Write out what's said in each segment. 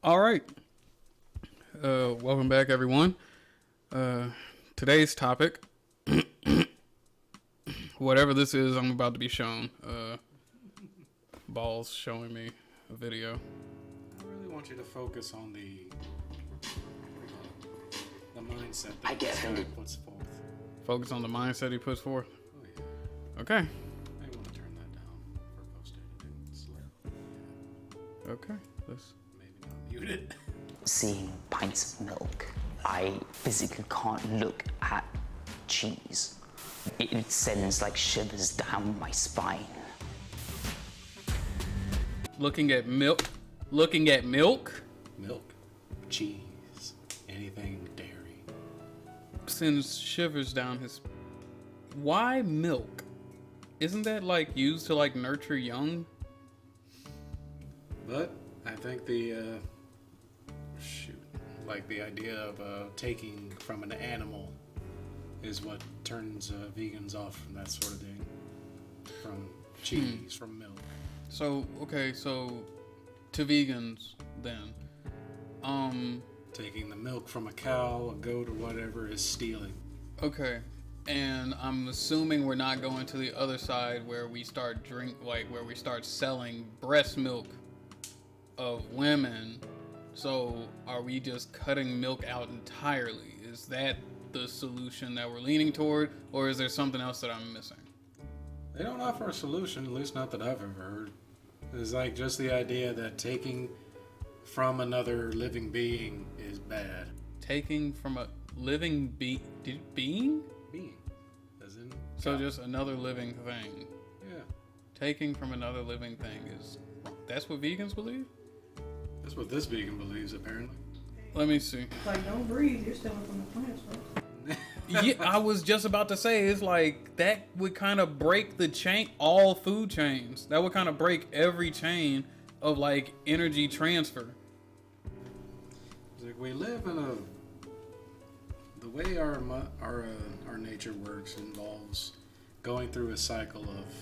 All right. Welcome back, everyone. Today's topic, whatever this is, I'm about to be shown. Balls showing me a video. I really want you to focus on the mindset that this guy puts forth. Focus on the mindset he puts forth. Oh yeah. Okay. I want to turn that down for post editing. Okay. Let's. Maybe not mute it. Seeing pints of milk, I physically can't look at cheese. It sends like shivers down my spine. Looking at milk. Looking at milk Milk, cheese, anything dairy. sends shivers down his. Why milk? Isn't that like used to like nurture young? But I think the the idea of taking from an animal is what turns vegans off from that sort of thing. From cheese, from milk. So okay, so to vegans then, Taking the milk from a cow, a goat, or whatever is stealing. okay, and I'm assuming we're not going to the other side where we start where we start selling breast milk of women. So are we just cutting milk out entirely? Is that the solution that we're leaning toward, or is there something else that I'm missing? They don't offer a solution, at least not that I've ever heard. It's like just the idea that taking from another living being is bad. Taking from a living being? Being. As in. So just another living thing. Yeah. Taking from another living thing is wrong. That's what vegans believe? That's what this vegan believes, apparently. Let me see. Like, don't breathe. You're stealing from the plants, right? Yeah, I was just about to say, it's like that would kind of break the chain, all food chains. That would kind of break every chain of like energy transfer. It's like we live in the way our nature works involves going through a cycle of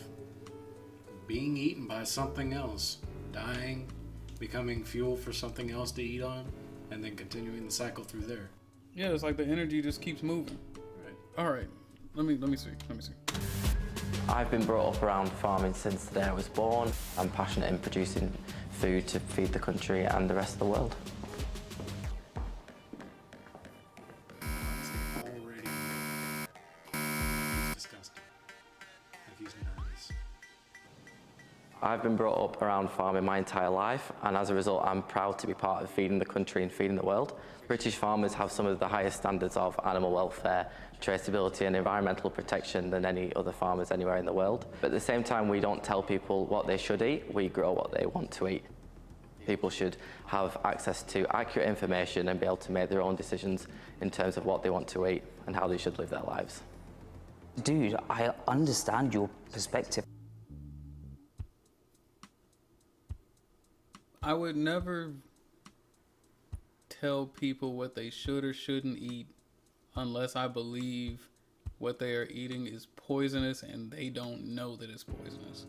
being eaten by something else, dying, becoming fuel for something else to eat on, and then continuing the cycle through there. Yeah, it's like the energy just keeps moving. Right. All right, let me see. I've been brought up around farming since the day I was born. I'm passionate in producing food to feed the country and the rest of the world. Already. He's disgusting. Like he's nervous. I've been brought up around farming my entire life, and as a result, I'm proud to be part of feeding the country and feeding the world. British farmers have some of the highest standards of animal welfare, traceability and environmental protection than any other farmers anywhere in the world. But at the same time, we don't tell people what they should eat, we grow what they want to eat. People should have access to accurate information and be able to make their own decisions in terms of what they want to eat and how they should live their lives. Dude, I understand your perspective. I would never tell people what they should or shouldn't eat unless I believe what they are eating is poisonous and they don't know that it's poisonous.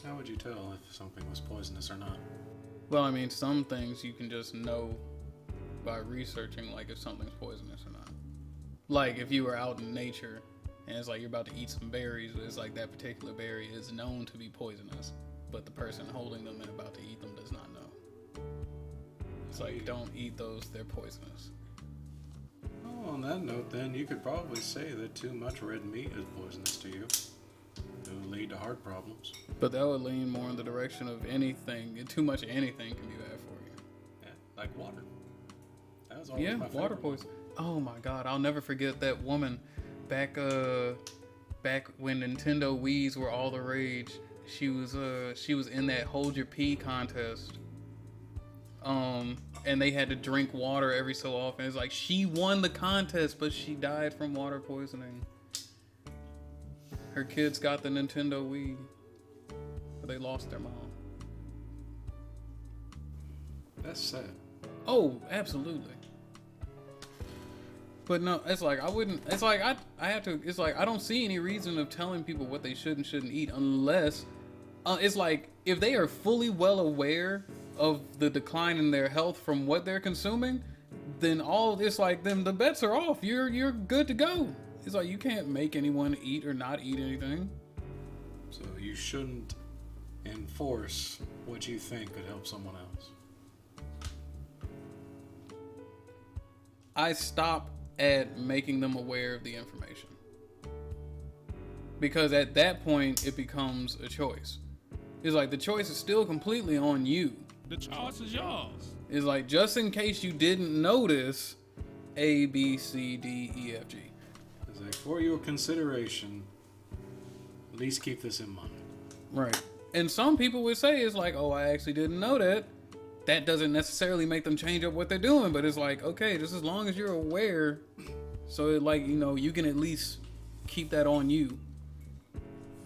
How would you tell if something was poisonous or not? Well, I mean, some things you can just know by researching, like if something's poisonous or not. Like if you were out in nature and it's like you're about to eat some berries, it's like that particular berry is known to be poisonous, but the person holding them and about to eat them does not know. It's like, don't eat those, they're poisonous. Oh, on that note then, you could probably say that too much red meat is poisonous to you. It would lead to heart problems. But that would lean more in the direction of anything. Too much of anything can be bad for you. Yeah, like water. That was always Yeah, my water favorite. poison. Oh my God, I'll never forget that woman back when Nintendo Wii's were all the rage. She was in that Hold Your Pee contest. And they had to drink water every so often. It's like she won the contest, but she died from water poisoning. Her kids got the Nintendo Wii, but they lost their mom. That's sad. Oh, absolutely. But no, it's like I wouldn't. It's like I have to. It's like I don't see any reason of telling people what they should and shouldn't eat unless it's like if they are fully well aware of the decline in their health from what they're consuming, then it's like then the bets are off. You're good to go. It's like you can't make anyone eat or not eat anything. So you shouldn't enforce what you think could help someone else. I stop at making them aware of the information. Because at that point, it becomes a choice. It's like the choice is still completely on you. The choice is yours. It's like, just in case you didn't notice, A, B, C, D, E, F, G. It's like, for your consideration, at least keep this in mind. Right. And some people would say, it's like, oh, I actually didn't know that. That doesn't necessarily make them change up what they're doing, but it's like, okay, just as long as you're aware, so it, like, you know, you can at least keep that on you.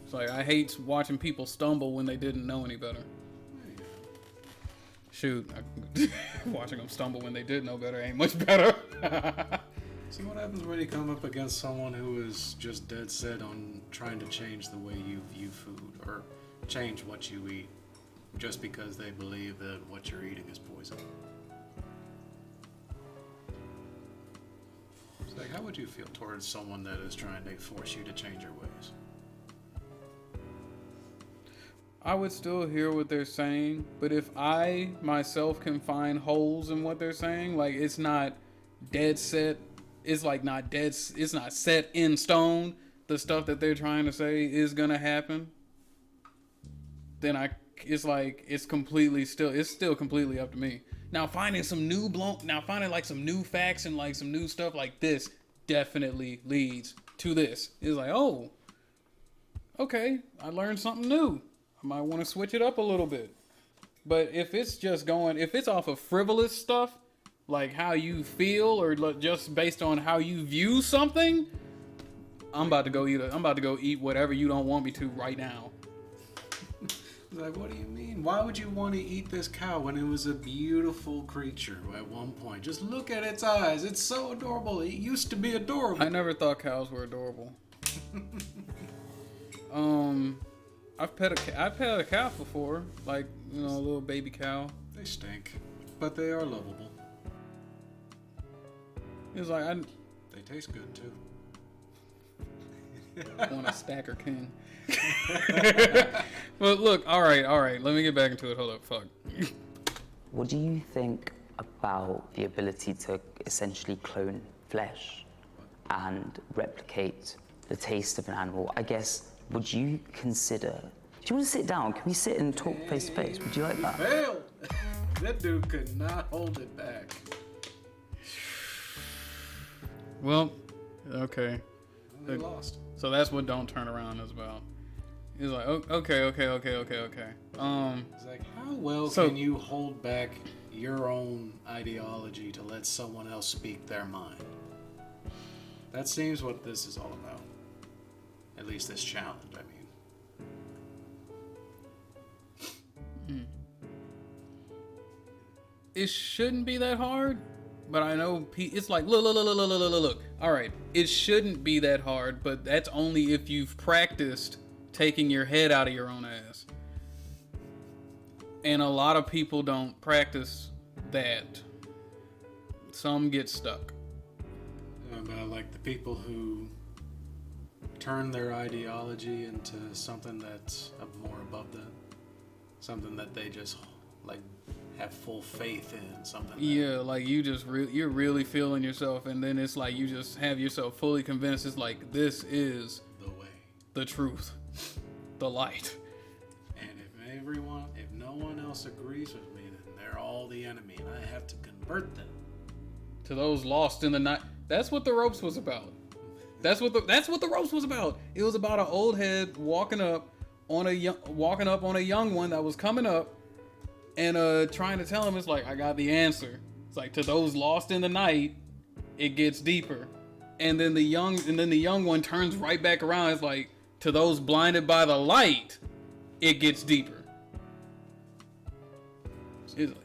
It's like, I hate watching people stumble when they didn't know any better. Shoot, watching them stumble when they did know better ain't much better. See what happens when you come up against someone who is just dead set on trying to change the way you view food or change what you eat just because they believe that what you're eating is poison. It's like, how would you feel towards someone that is trying to force you to change your ways? I would still hear what they're saying, but if I myself can find holes in what they're saying, like it's not dead set, it's like not dead, it's not set in stone, the stuff that they're trying to say is gonna happen, then it's like, it's still completely up to me. Now finding some like some new facts and like some new stuff like this definitely leads to this. It's like, oh, okay, I learned something new. I might want to switch it up a little bit. But if it's off of frivolous stuff, like how you feel or just based on how you view something, I'm about to go eat whatever you don't want me to right now. Like, what do you mean? Why would you want to eat this cow when it was a beautiful creature at one point? Just look at its eyes. It's so adorable. It used to be adorable. I never thought cows were adorable. I've pet a cow before, like, you know, a little baby cow. They stink, but they are lovable. It's like They taste good too. I want a Stacker King. But look, all right. Let me get back into it. Hold up, fuck. What do you think about the ability to essentially clone flesh and replicate the taste of an animal? I guess, would you consider... Do you want to sit down? Can we sit and talk face to face? Would you like that? Failed! That dude could not hold it back. Well, okay. They lost. So that's what Don't Turn Around is about. He's like, okay. It's like, how well can you hold back your own ideology to let someone else speak their mind? That seems what this is all about. At least this challenge, I mean. It shouldn't be that hard, but I know it's like, look. All right, it shouldn't be that hard, but that's only if you've practiced taking your head out of your own ass. And a lot of people don't practice that. Some get stuck. About like the people who turn their ideology into something that's more above them, something that they just like have full faith in, something. Yeah, like you just you're really feeling yourself, and then it's like you just have yourself fully convinced. It's like, this is the way, the truth, the light. And if no one else agrees with me, then they're all the enemy, and I have to convert them To those lost in the night. That's what the ropes was about. That's what the ropes was about. It was about an old head walking up on a young one that was coming up, and trying to tell him, it's like, I got the answer. It's like, to those lost in the night, it gets deeper. And then the young one turns right back around. It's like, to those blinded by the light, it gets deeper. It's like,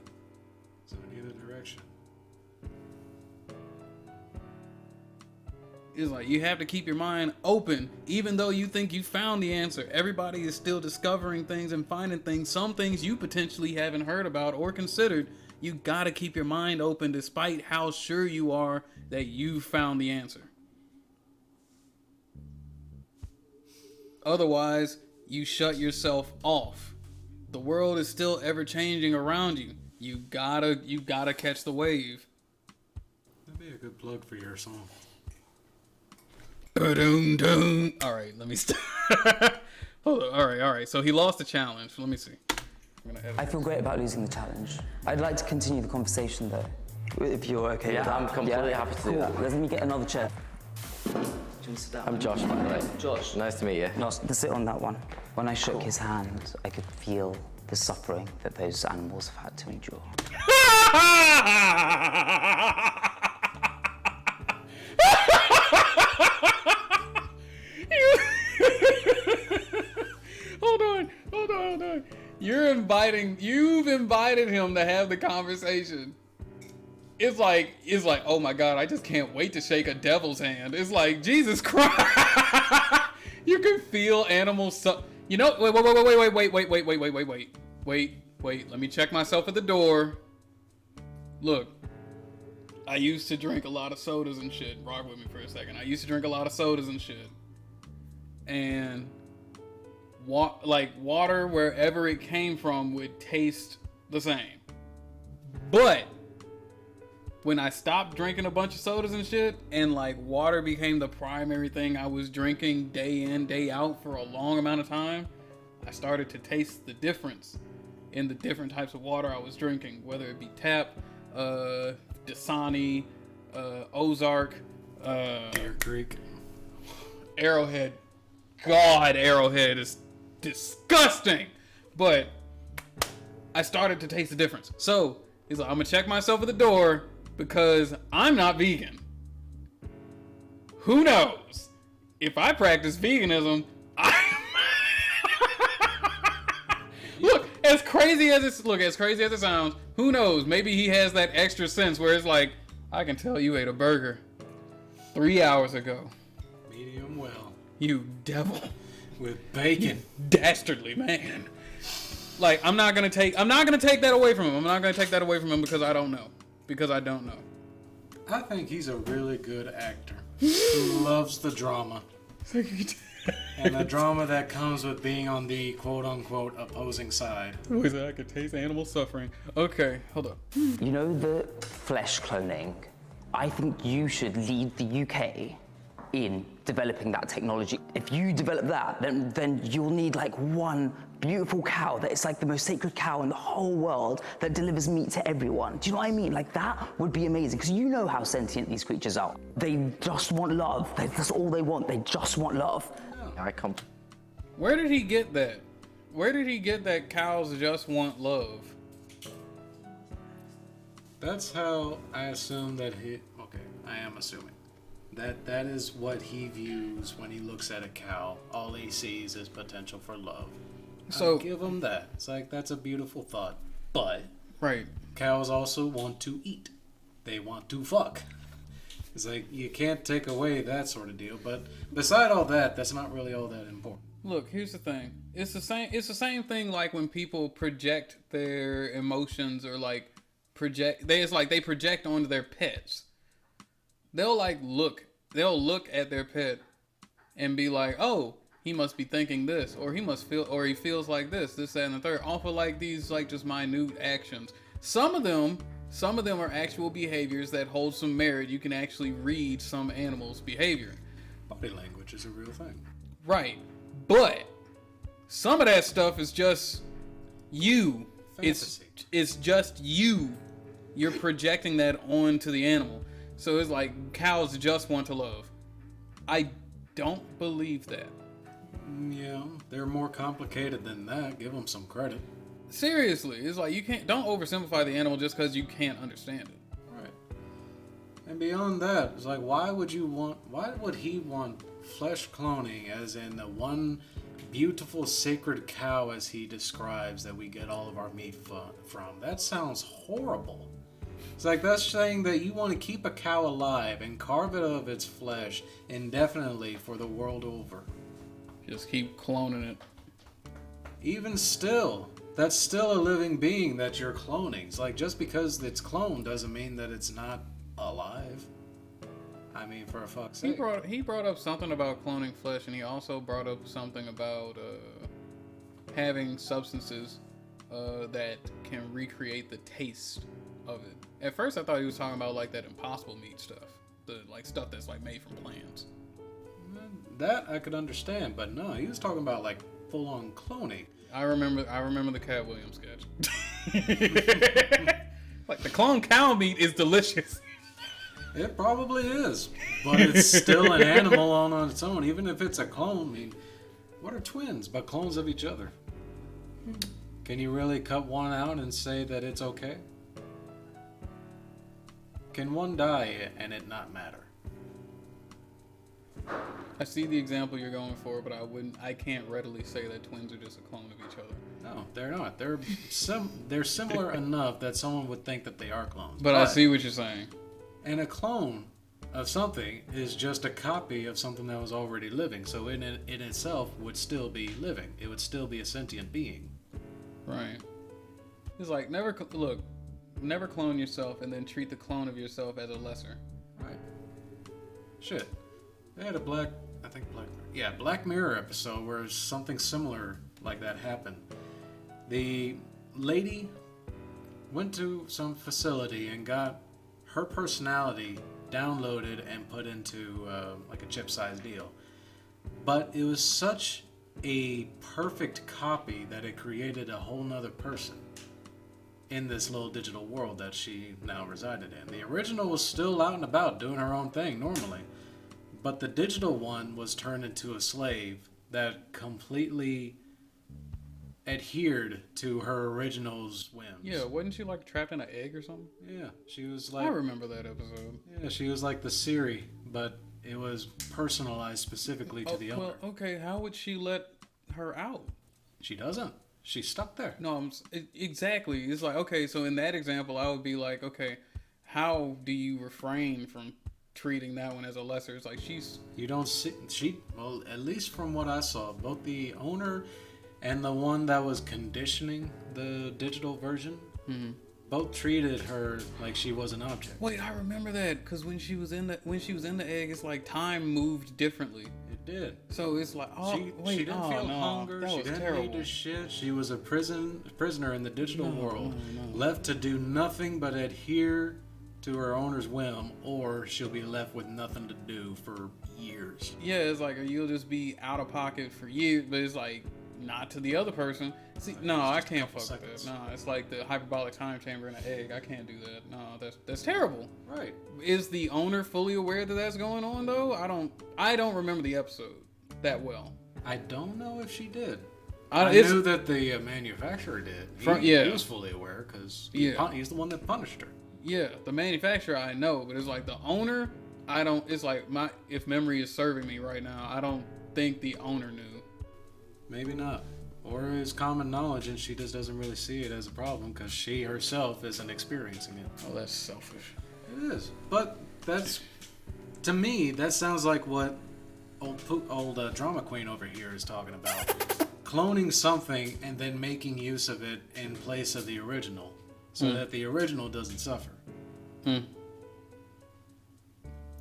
so in either direction. It's like you have to keep your mind open, even though you think you found the answer. Everybody is still discovering things and finding things. Some things you potentially haven't heard about or considered. You gotta keep your mind open despite how sure you are that you found the answer. Otherwise, you shut yourself off. The world is still ever changing around you. You gotta catch the wave. That'd be a good plug for your song. Ba-dum-dum. All right, let me stop. Hold on. All right. So he lost the challenge. Let me see. I feel great about losing the challenge. I'd like to continue the conversation though, if you're okay with that. I'm completely happy to do that. Let me get another chair. Do you want to sit down? I'm Josh, by the way. Josh. Nice to meet you. No, to sit on that one. When I shook his hand, I could feel the suffering that those animals have had to endure. Hold on. You've invited him to have the conversation. It's like, oh my God, I just can't wait to shake a devil's hand. It's like, Jesus Christ. You can feel animals. You know, wait. Let me check myself at the door. Look, I used to drink a lot of sodas and shit. Rock with me for a second. I used to drink a lot of sodas and shit. And water, wherever it came from, would taste the same. But when I stopped drinking a bunch of sodas and shit, and like water became the primary thing I was drinking day in, day out for a long amount of time, I started to taste the difference in the different types of water I was drinking, whether it be tap, Dasani, Ozark, Deer Creek. Arrowhead. God, Arrowhead is disgusting. But I started to taste the difference. So he's like, I'm gonna check myself at the door because I'm not vegan. Who knows? If I practice veganism, as crazy as it sounds, who knows? Maybe he has that extra sense where it's like, I can tell you ate a burger 3 hours ago. Medium well. You devil. With bacon. Dastardly man. Like, I'm not gonna take that away from him. I'm not gonna take that away from him because I don't know. I think he's a really good actor who loves the drama. And the drama that comes with being on the quote-unquote opposing side. Who said I could taste animal suffering? Okay, hold up. You know the flesh cloning? I think you should lead the UK in developing that technology. If you develop that, then you'll need like one beautiful cow that is like the most sacred cow in the whole world that delivers meat to everyone. Do you know what I mean? Like that would be amazing because you know how sentient these creatures are. They just want love. That's all they want. They just want love. Where did he get that? Where did he get that cows just want love? That's how I assume that I am assuming. That is what he views when he looks at a cow. All he sees is potential for love. So I'll give him that. It's like, that's a beautiful thought. But right, cows also want to eat. They want to fuck. It's like, you can't take away that sort of deal. But beside all that, that's not really all that important. Look, here's the thing. It's the same thing like when people project their emotions or like they project onto their pets. They'll look at their pet and be like, oh, he must be thinking this, or he feels like this, that, and the third, off of like these like just minute actions. Some of them are actual behaviors that hold some merit. You can actually read some animals' behavior. Body language is a real thing. Right. But some of that stuff is just you. Fantasy. It's just you. You're projecting that onto the animal. So it's like cows just want to love. I don't believe that. Yeah, they're more complicated than that. Give them some credit. Seriously, it's like don't oversimplify the animal just because you can't understand it. Right. And beyond that, it's like, why would he want flesh cloning, as in the one beautiful sacred cow as he describes that we get all of our meat from? That sounds horrible. It's like that's saying that you want to keep a cow alive and carve it of its flesh indefinitely for the world over. Just keep cloning it. Even still, that's still a living being that you're cloning. It's like just because it's cloned doesn't mean that it's not alive. I mean, for a fuck's sake. He brought up something about cloning flesh, and he also brought up something about having substances that can recreate the taste of it. At first, I thought he was talking about like that Impossible meat stuff, the like stuff that's like made from plants. That I could understand, but no, he was talking about like full-on cloning. I remember the Cat Williams sketch. Like the clone cow meat is delicious. It probably is, but it's still an animal on its own. Even if it's a clone, I mean, what are twins but clones of each other? Can you really cut one out and say that it's okay? Can one die and it not matter? I see the example you're going for, but I can't readily say that twins are just a clone of each other. No, they're not. They're similar enough that someone would think that they are clones. But I see what you're saying. And a clone of something is just a copy of something that was already living. So in itself would still be living. It would still be a sentient being. Right. It's like never clone yourself and then treat the clone of yourself as a lesser. Right. Shit. They had a Black Mirror episode where something similar like that happened. The lady went to some facility and got her personality downloaded and put into like a chip-sized deal. But it was such a perfect copy that it created a whole nother person in this little digital world that she now resided in. The original was still out and about doing her own thing normally, but the digital one was turned into a slave that completely adhered to her original's whims. Yeah, wasn't she like trapped in an egg or something? Yeah, she was like... I remember that episode. Yeah, she was like the Siri, but it was personalized specifically to the owner. Well, okay, how would she let her out? She doesn't. She's stuck there. No, exactly. It's like, okay, so in that example, I would be like, okay, how do you refrain from treating that one as a lesser? It's like You don't see... Well, at least from what I saw, both the owner and the one that was conditioning the digital version, both treated her like she was an object. Wait, I remember that because when she was in the egg, it's like time moved differently. It did. So it's like, she didn't feel hunger. She didn't need to shit. She was a prisoner in the digital world, left to do nothing but adhere to her owner's whim, or she'll be left with nothing to do for years. Yeah, it's like you'll just be out of pocket for years, but it's like not to the other person. See, no, I can't fuck with that. No, it's like the hyperbolic time chamber in an egg. I can't do that. No, that's terrible. Right. Is the owner fully aware that that's going on though? I don't remember the episode that well. I don't know if she did. I knew that the manufacturer did. He was fully aware because he's the one that punished her. Yeah, the manufacturer I know, but it's like the owner, I don't. It's like if memory is serving me right now, I don't think the owner knew. Maybe not. Or it's common knowledge and she just doesn't really see it as a problem because she herself isn't experiencing it. Oh, that's selfish. It is. But that's, to me, that sounds like what old drama queen over here is talking about. Cloning something and then making use of it in place of the original so that the original doesn't suffer. And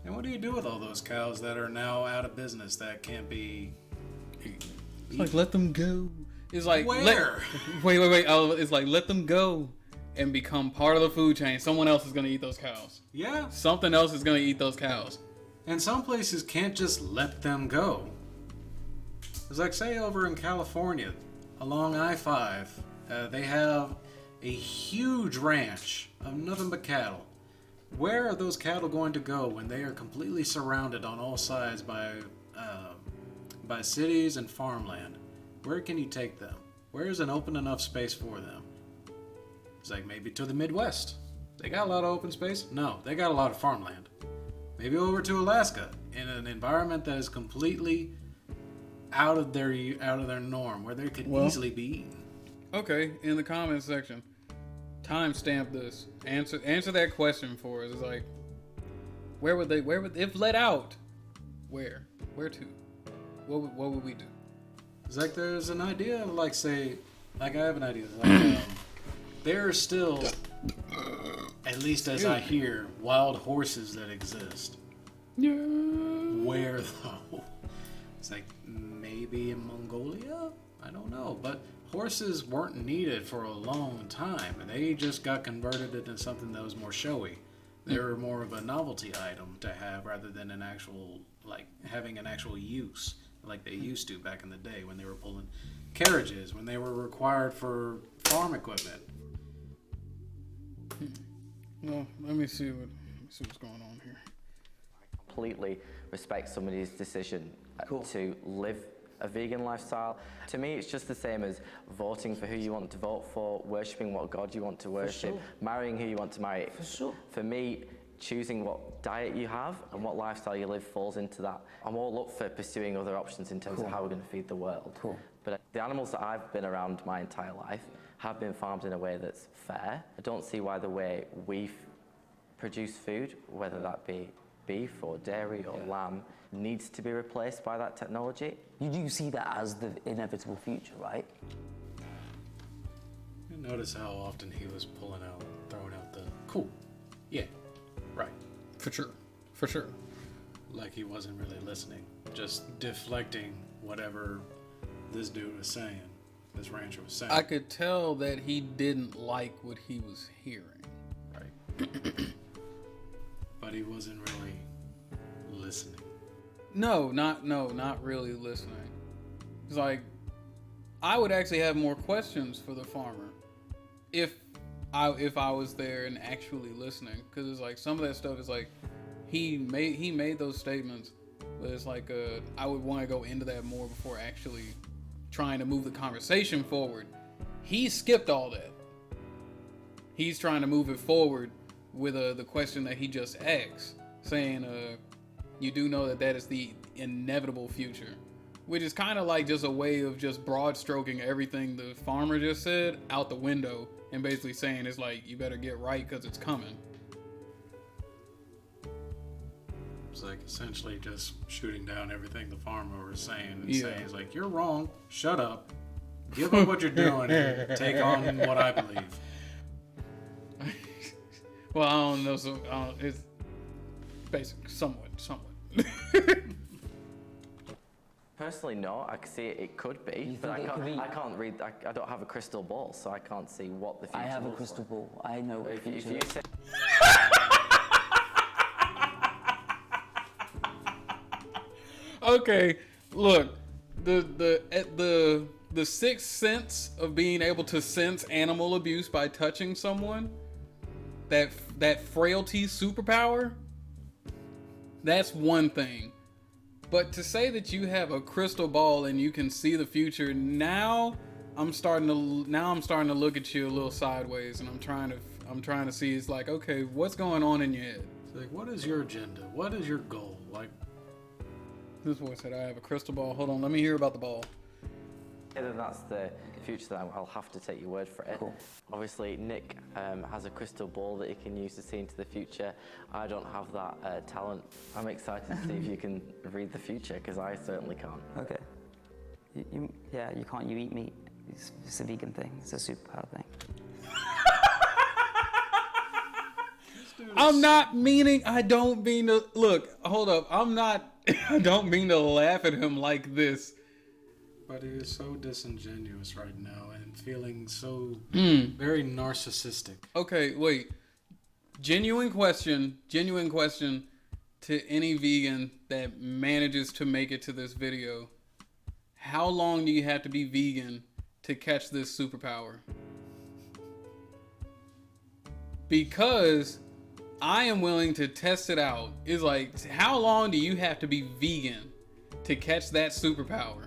what do you do with all those cows that are now out of business that can't be... It's like, let them go. It's like, where? Wait. Oh, it's like, let them go and become part of the food chain. Someone else is going to eat those cows. Yeah. Something else is going to eat those cows. And some places can't just let them go. It's like, say, over in California, along I-5, they have a huge ranch of nothing but cattle. Where are those cattle going to go when they are completely surrounded on all sides by cities and farmland? Where can you take them? Where is an open enough space for them? It's like maybe to the Midwest. They got a lot of open space? No, they got a lot of farmland. Maybe over to Alaska in an environment that is completely out of their norm, where they could easily be eaten. Okay, in the comments section, timestamp this. Answer that question for us. It's like, where would if let out? Where to? What would we do? It's like there's an idea of like, say, like I have an idea. Like, there are still, at least as I hear, wild horses that exist. Yeah. Where though? It's like maybe in Mongolia? I don't know. But horses weren't needed for a long time. They just got converted into something that was more showy. They were more of a novelty item to have rather than an actual, like, having an actual use like they used to back in the day when they were pulling carriages, when they were required for farm equipment. Well, let me see what's going on here. Completely respect somebody's decision to live a vegan lifestyle. To me, it's just the same as voting for who you want to vote for, worshipping what God you want to worship, marrying who you want to marry. For sure. For me, choosing what diet you have and what lifestyle you live falls into that. I'm all up for pursuing other options in terms of how we're going to feed the world. But the animals that I've been around my entire life have been farmed in a way that's fair. I don't see why the way we produce food, whether that be beef or dairy or lamb, needs to be replaced by that technology. You do see that as the inevitable future, right? You notice how often he was throwing out the cool. Yeah, right. For sure. Like he wasn't really listening, just deflecting whatever this dude was saying, this rancher was saying. I could tell that he didn't like what he was hearing. Right. But he wasn't really listening. No, not really listening. It's like, I would actually have more questions for the farmer if I was there and actually listening, because it's like some of that stuff is like he made those statements, but it's like I would want to go into that more before actually trying to move the conversation forward. He skipped all that. He's trying to move it forward with the question that he just asked, saying you do know that is the inevitable future, which is kind of like just a way of just broad stroking everything the farmer just said out the window and basically saying it's like, you better get right because it's coming. It's like essentially just shooting down everything the farmer was saying and saying, it's like, you're wrong, shut up, give up what you're doing and take on what I believe. Well, I don't know, so it's basic, somewhat. Personally, no. I can see it could be, but I can't read. I don't have a crystal ball, so I can't see what the future. I have a looks crystal like. ball. I know what the future If you is. say, Okay, look, the sixth sense of being able to sense animal abuse by touching someone, that frailty superpower, that's one thing. But to say that you have a crystal ball and you can see the future, now I'm starting to look at you a little sideways, and I'm trying to see, it's like, okay, what's going on in your head? It's like, what is your agenda? What is your goal? Like, This boy said, I have a crystal ball. Hold on, let me hear about the ball. then that's the future, then I'll have to take your word for it. Cool. Obviously, Nick has a crystal ball that he can use to see into the future. I don't have that talent. I'm excited to see if you can read the future, because I certainly can't. Okay. You can't. You eat meat. It's a vegan thing. It's a superpower thing. I'm not meaning, I don't mean to, look, hold up. I don't mean to laugh at him like this. but he is so disingenuous right now and feeling so very narcissistic. Okay, wait. Genuine question to any vegan that manages to make it to this video. How long do you have to be vegan to catch this superpower? Because I am willing to test it out. It's like, how long do you have to be vegan to catch that superpower?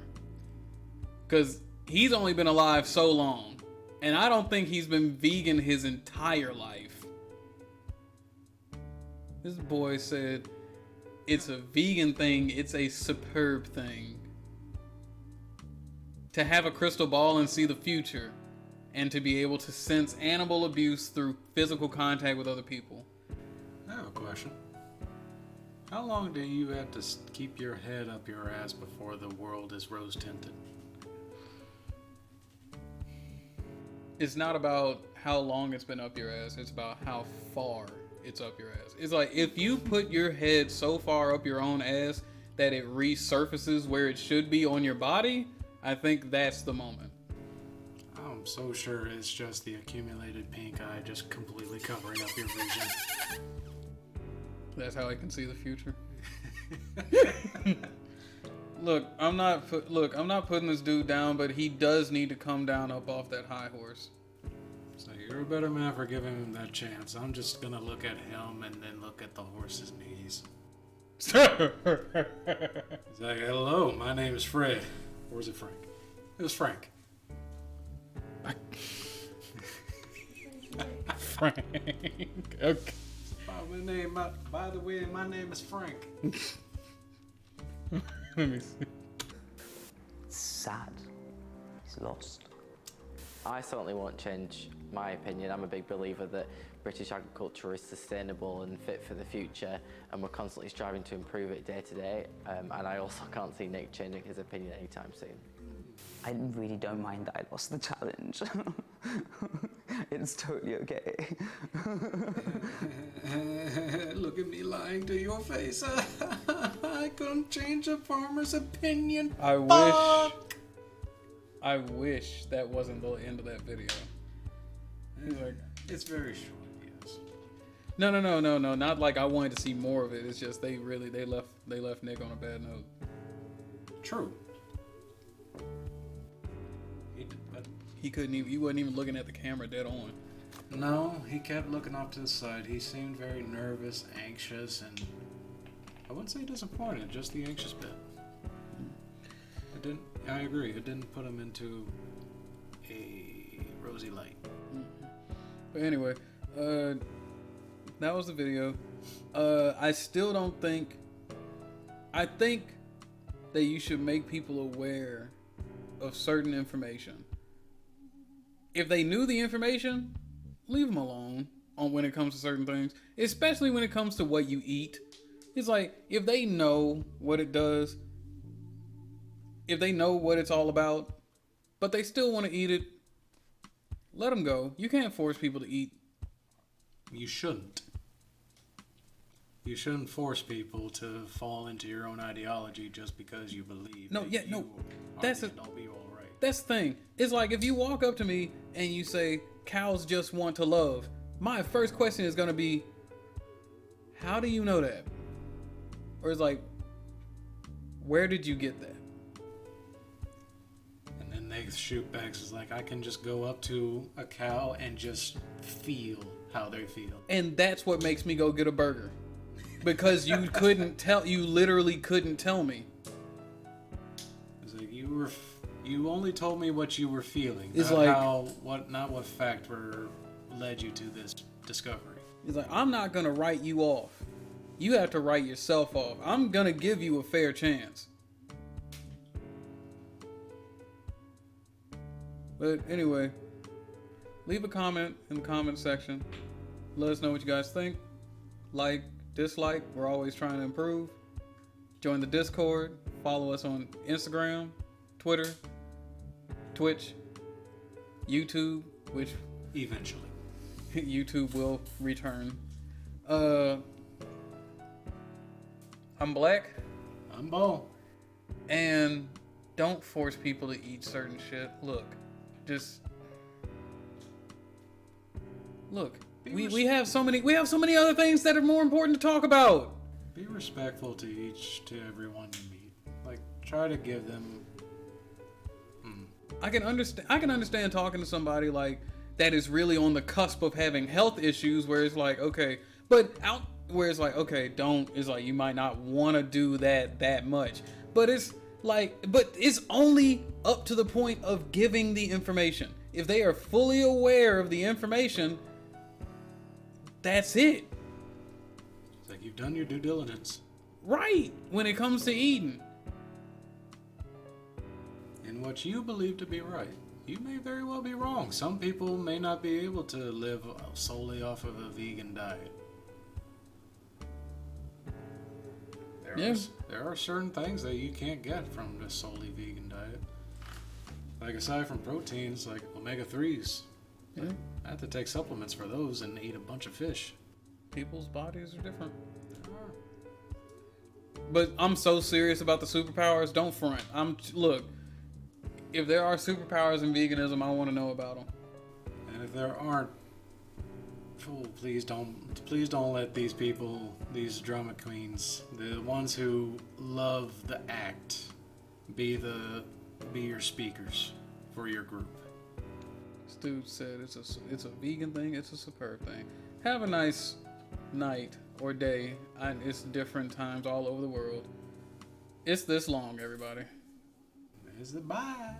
Because he's only been alive so long. And I don't think he's been vegan his entire life. This boy said, it's a vegan thing, it's a superb thing. To have a crystal ball and see the future. and to be able to sense animal abuse through physical contact with other people. I have a question. How long do you have to keep your head up your ass before the world is rose tinted? It's not about how long it's been up your ass, it's about how far it's up your ass. It's like if you put your head so far up your own ass that it resurfaces where it should be on your body, I think that's the moment. I'm so sure it's just the accumulated pink eye just completely covering up your vision. That's how I can see the future. Look, I'm not putting this dude down, but he does need to come down up off that high horse. So you're a better man for giving him that chance. I'm just gonna look at him and then look at the horse's knees. He's like, hello, my name is Fred. Or was it Frank? It was Frank. Frank. Okay. By the way, my name is Frank. Let me see. It's sad. He's lost. I certainly won't change my opinion. I'm a big believer that British agriculture is sustainable and fit for the future, and we're constantly striving to improve it day to day. And I also can't see Nick changing his opinion anytime soon. I really don't mind that I lost the challenge. It's totally okay. Look at me lying to your face. I couldn't change a farmer's opinion. I wish that wasn't the end of that video. He's like, It's very short, yes. no, not like I wanted to see more of it. It's just they left Nick on a bad note. True. He wasn't even looking at the camera dead on. No, he kept looking off to the side. He seemed very nervous, anxious, and I wouldn't say disappointed, just the anxious bit. I agree. It didn't put him into a rosy light. But anyway, that was the video. I still don't think. I think that you should make people aware of certain information. If they knew the information, leave them alone on when it comes to certain things, especially when it comes to what you eat. It's like, if they know what it does, if they know what it's all about, but they still want to eat it, let them go. You can't force people to eat. You shouldn't. You shouldn't force people to fall into your own ideology just because you believe. That's the thing. It's like if you walk up to me and you say, cows just want to love, my first question is going to be, how do you know that? Or it's like, where did you get that? And then they shoot back. It's like, I can just go up to a cow and just feel how they feel. And that's what makes me go get a burger. Because you literally couldn't tell me. It's like, you only told me what you were feeling. It's not what factor led you to this discovery. It's like, I'm not going to write you off. You have to write yourself off. I'm going to give you a fair chance. But anyway, leave a comment in the comment section. Let us know what you guys think. Like, dislike. We're always trying to improve. Join the Discord. Follow us on Instagram, Twitter, Twitch, YouTube, which eventually YouTube will return. I'm Black. I'm Bo. And don't force people to eat certain shit. Look. We have so many other things that are more important to talk about. Be respectful to everyone you meet. Like, try to give them. I can understand talking to somebody like that is really on the cusp of having health issues, where it's like, okay, you might not want to do that much, but it's only up to the point of giving the information. If they are fully aware of the information, that's it. It's like, you've done your due diligence. Right, when it comes to eating. In what you believe to be right. You may very well be wrong. Some people may not be able to live solely off of a vegan diet. There are certain things that you can't get from this solely vegan diet. Like aside from proteins, like omega-3s. Yeah. I have to take supplements for those and eat a bunch of fish. People's bodies are different. But I'm so serious about the superpowers. Don't front. Look. If there are superpowers in veganism, I want to know about them. And if there aren't, please don't let these people, these drama queens, the ones who love the act, be your speakers for your group. This dude said it's a vegan thing. It's a superb thing. Have a nice night or day. It's different times all over the world. It's this long, everybody. Is it bye?